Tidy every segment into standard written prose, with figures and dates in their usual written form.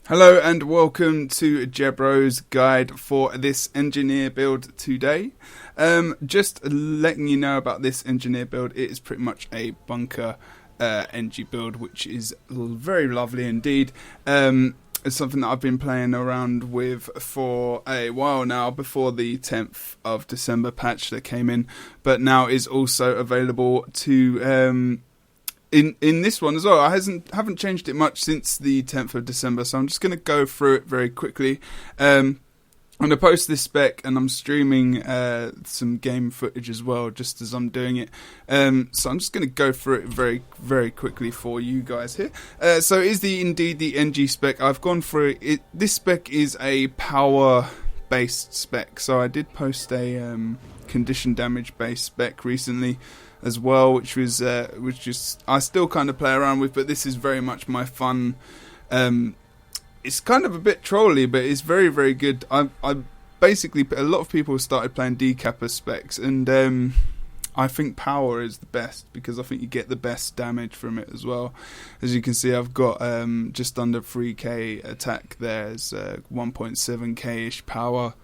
Hello and welcome to Jebro's guide for this engineer build today. Just letting you know about this engineer build, it is pretty much a bunker Engie build, which is very lovely indeed. It's something that I've been playing around with for a while now, before the 10th of December patch that came in, but now is also available to in this one as well. I haven't changed it much since the 10th of December, so I'm just going to go through it very quickly. I'm going to post this spec, and I'm streaming some game footage as well, just as I'm doing it. So I'm just going to go through it very, very quickly for you guys here. So it is indeed the Engie spec. I've gone through it. This spec is a power-based spec, so I did post a condition damage-based spec recently as well, which just I still kind of play around with, but this is very much my fun. It's kind of a bit trolly, but it's very, very good. I basically, a lot of people started playing Decapper specs, and I think power is the best, because I think you get the best damage from it as well. As you can see, I've got just under 3k attack there. It's 1.7k-ish power,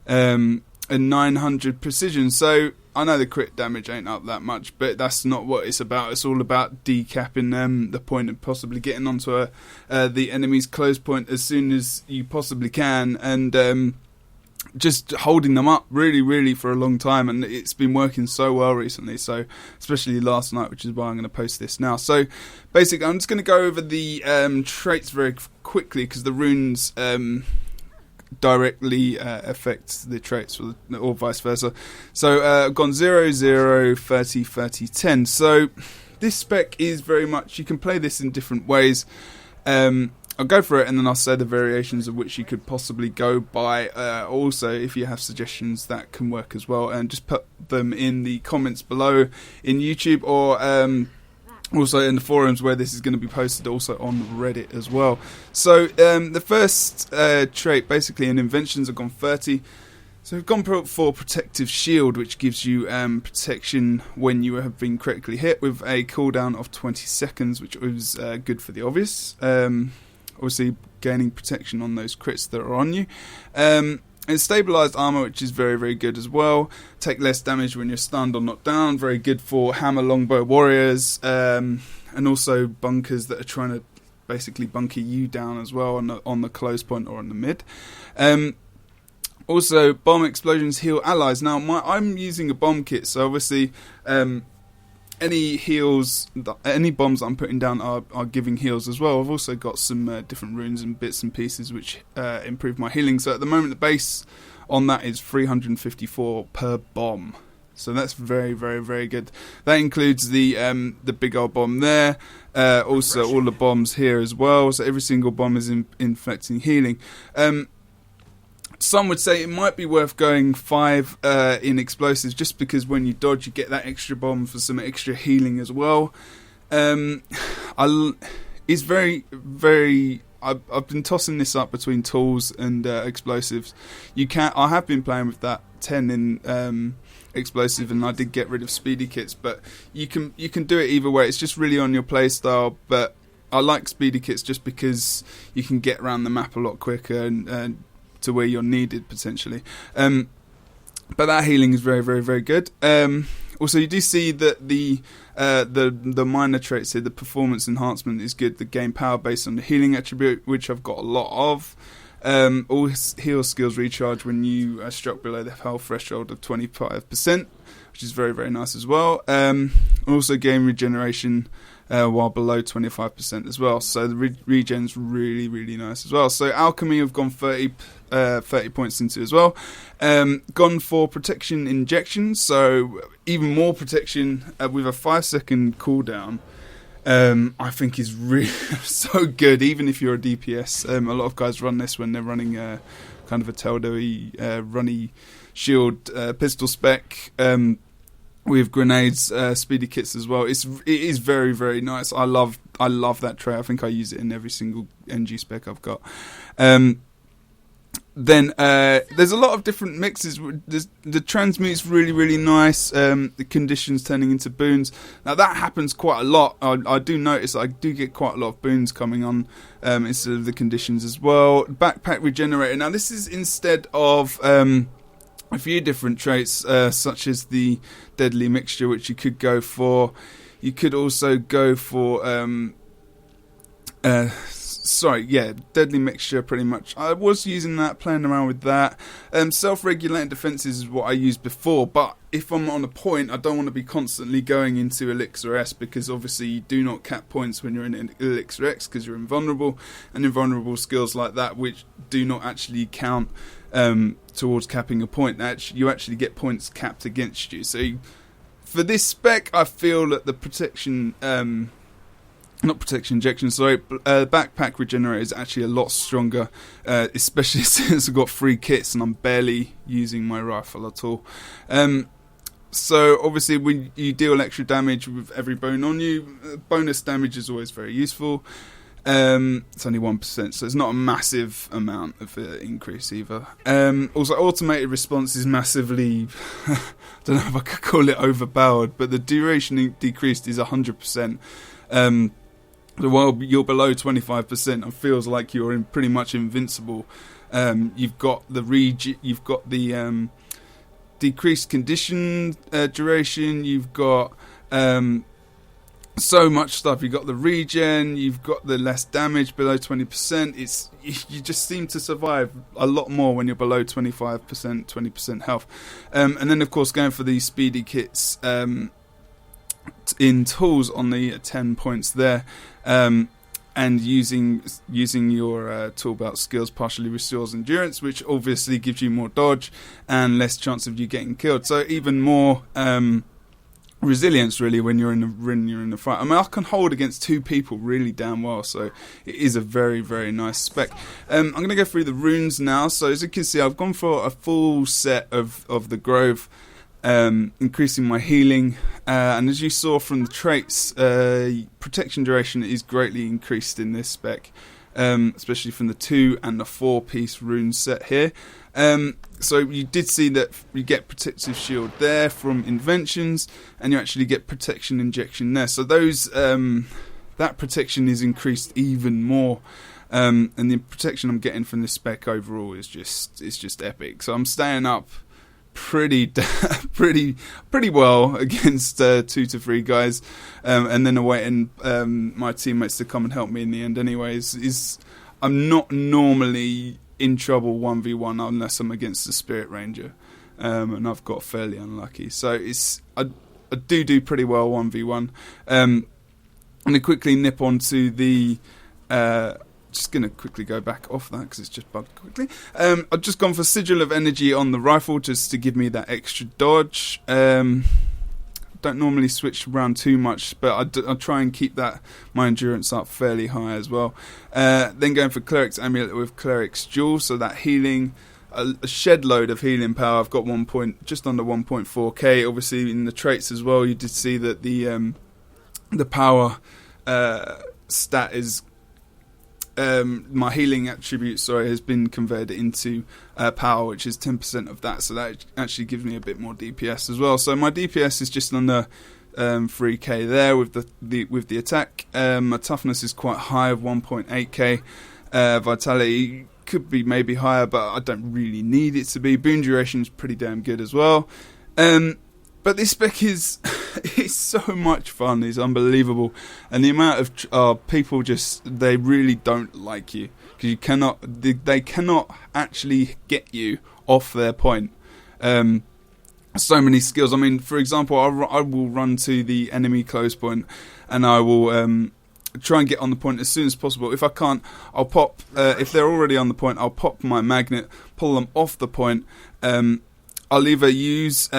and 900 precision. So I know the crit damage ain't up that much, but that's not what it's about. It's all about decapping the point and possibly getting onto the enemy's close point as soon as you possibly can, and just holding them up really, really for a long time. And it's been working so well recently, so especially last night, which is why I'm going to post this now. So basically, I'm just going to go over the traits very quickly, because the runes directly affects the traits, or vice versa. So I've gone 0, 0, 30, 30, 10. So this spec is very much, you can play this in different ways. I'll go for it, and then I'll say the variations of which you could possibly go by. Also, if you have suggestions, that can work as well, and just put them in the comments below in YouTube, or also in the forums where this is going to be posted, also on Reddit as well. So the first trait, basically in inventions, I've gone 30. So we've gone for Protective Shield, which gives you protection when you have been critically hit, with a cooldown of 20 seconds, which was good for the obvious. Obviously gaining protection on those crits that are on you. And stabilised armour, which is very, very good as well. Take less damage when you're stunned or knocked down. Very good for hammer longbow warriors, and also bunkers that are trying to basically bunker you down as well on the close point or on the mid. Also, bomb explosions heal allies. Now, I'm using a bomb kit, so obviously any heals, any bombs I'm putting down are giving heals as well. I've also got some different runes and bits and pieces which improve my healing. So at the moment, the base on that is 354 per bomb. So that's very, very, very good. That includes the big old bomb there. Also, all the bombs here as well. So every single bomb is inflicting healing. Some would say it might be worth going 5 in explosives, just because when you dodge, you get that extra bomb for some extra healing as well. It's very, very. I've been tossing this up between tools and explosives. I have been playing with that 10 in explosive, and I did get rid of speedy kits. But you can do it either way. It's just really on your play style. But I like speedy kits just because you can get around the map a lot quicker and to where you're needed potentially. But that healing is very, very, very good. Also, you do see that the minor traits here, the performance enhancement is good. The gain power based on the healing attribute, which I've got a lot of. All heal skills recharge when you are struck below the health threshold of 25%, which is very, very nice as well. Also gain regeneration while below 25% as well. So the regen's really, really nice as well. So alchemy, we've gone 30 points into as well. Gone for protection injection, so even more protection with a 5-second cooldown. I think is really so good, even if you're a DPS. A lot of guys run this when they're running kind of a Teldo-y, runny shield pistol spec. With grenades, speedy kits as well. It is very, very nice. I love that trait. I think I use it in every single Engie spec I've got. then there's a lot of different mixes. The transmute's really nice. The conditions turning into boons. Now that happens quite a lot. I do notice I do get quite a lot of boons coming on instead of the conditions as well. Backpack regenerator. Now this is instead of a few different traits, such as the deadly mixture, which you could go for. You could also go for deadly mixture, pretty much. I was using that, playing around with that. Self-regulating defenses is what I used before, but if I'm on a point, I don't want to be constantly going into Elixir S, because obviously you do not cap points when you're in Elixir X, because you're invulnerable, and invulnerable skills like that, which do not actually count towards capping a point. You actually get points capped against you. So for this spec, I feel that the protection... not protection injection, sorry. Backpack regenerator is actually a lot stronger, especially since I've got 3 kits and I'm barely using my rifle at all. So obviously when you deal extra damage with every bone on you, bonus damage is always very useful. It's only 1%, so it's not a massive amount of increase either. Also, automated response is massively... I don't know if I could call it overpowered, but the duration decreased is 100%. While you're below 25%, it feels like you're pretty much invincible. You've got the decreased condition duration. You've got so much stuff. You've got the regen. You've got the less damage below 20%. You just seem to survive a lot more when you're below 25%, 20% health. And then of course going for these speedy kits. In tools on the 10 points there, and using your tool belt skills partially restores endurance, which obviously gives you more dodge and less chance of you getting killed. So even more resilience really when you're in the fight. I mean, I can hold against 2 people really damn well, so it is a very nice spec. I'm going to go through the runes now. So as you can see, I've gone for a full set of the Grove. Increasing my healing, and as you saw from the traits, protection duration is greatly increased in this spec, especially from the 2 and the 4-piece rune set here. So you did see that you get protective shield there from inventions, and you actually get protection injection there. So those that protection is increased even more. And the protection I'm getting from this spec overall is just epic. So I'm staying up pretty well against 2 to 3 guys, and then awaiting my teammates to come and help me in the end. Anyways, I'm not normally in trouble 1v1 unless I'm against the Spirit Ranger, and I've got fairly unlucky. So I do pretty well 1v1. I'm gonna quickly nip onto the. Just going to quickly go back off that because it's just bugged quickly. I've just gone for Sigil of Energy on the rifle just to give me that extra dodge. Don't normally switch around too much, but I try and keep my endurance up fairly high as well. Then going for Cleric's Amulet with Cleric's Jewel, so that healing, a shed load of healing power. I've got just under 1.4k. Obviously in the traits as well, you did see that the power stat is... my healing attribute, has been converted into power, which is 10% of that. So that actually gives me a bit more DPS as well. So my DPS is just under 3k there with the attack. My toughness is quite high of 1.8k. Vitality could be maybe higher, but I don't really need it to be. Boon duration is pretty damn good as well. But this spec is so much fun. It's unbelievable, and the amount of people they really don't like you because they cannot actually get you off their point. So many skills. I mean, for example, I will run to the enemy close point, and I will try and get on the point as soon as possible. If I can't, I'll pop. If they're already on the point, I'll pop my magnet, pull them off the point. I'll either use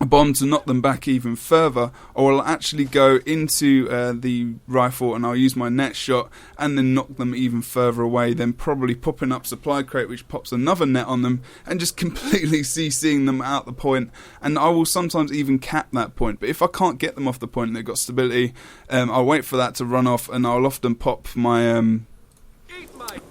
a bomb to knock them back even further, or I'll actually go into the rifle and I'll use my net shot and then knock them even further away, then probably popping up supply crate which pops another net on them and just completely CCing them out the point. And I will sometimes even cap that point, but if I can't get them off the point and they've got stability, I'll wait for that to run off, and I'll often pop my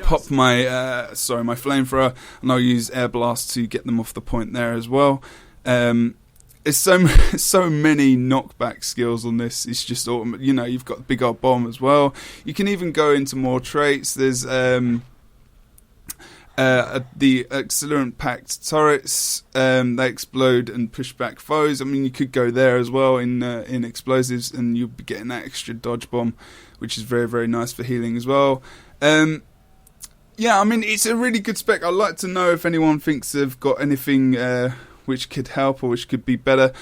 pop my my flamethrower, and I'll use air blast to get them off the point there as well. There's so many knockback skills on this. It's just, you know, you've got the big old bomb as well. You can even go into more traits. There's the accelerant packed turrets. They explode and push back foes. I mean, you could go there as well in explosives, and you'll be getting that extra dodge bomb, which is very, very nice for healing as well. Yeah, I mean, it's a really good spec. I'd like to know if anyone thinks they've got anything which could help or which could be better.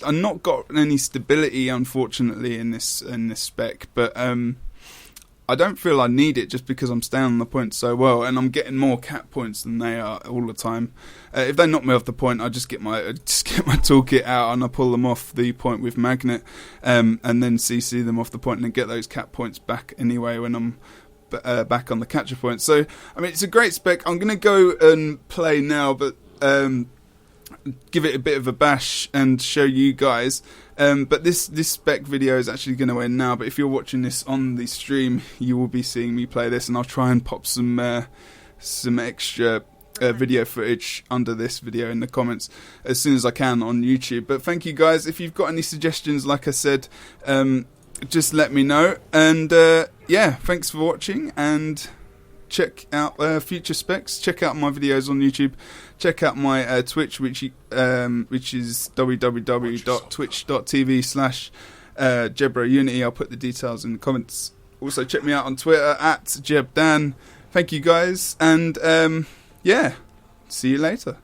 I've not got any stability, unfortunately, in this spec, but I don't feel I need it just because I'm staying on the point so well, and I'm getting more cap points than they are all the time. If they knock me off the point, I just get my toolkit out and I pull them off the point with magnet, and then CC them off the point and then get those cap points back anyway when I'm back on the catcher point. So, I mean, it's a great spec. I'm going to go and play now, but give it a bit of a bash and show you guys. But this spec video is actually going to end now, but if you're watching this on the stream, you will be seeing me play this, and I'll try and pop some extra video footage under this video in the comments as soon as I can on YouTube. But thank you guys. If you've got any suggestions, like I said, just let me know. And yeah, thanks for watching, and check out future specs. Check out my videos on YouTube. Check out my Twitch, which is www.twitch.tv/JebroUnity. I'll put the details in the comments. Also, check me out on Twitter @JebDan. Thank you guys, and yeah, see you later.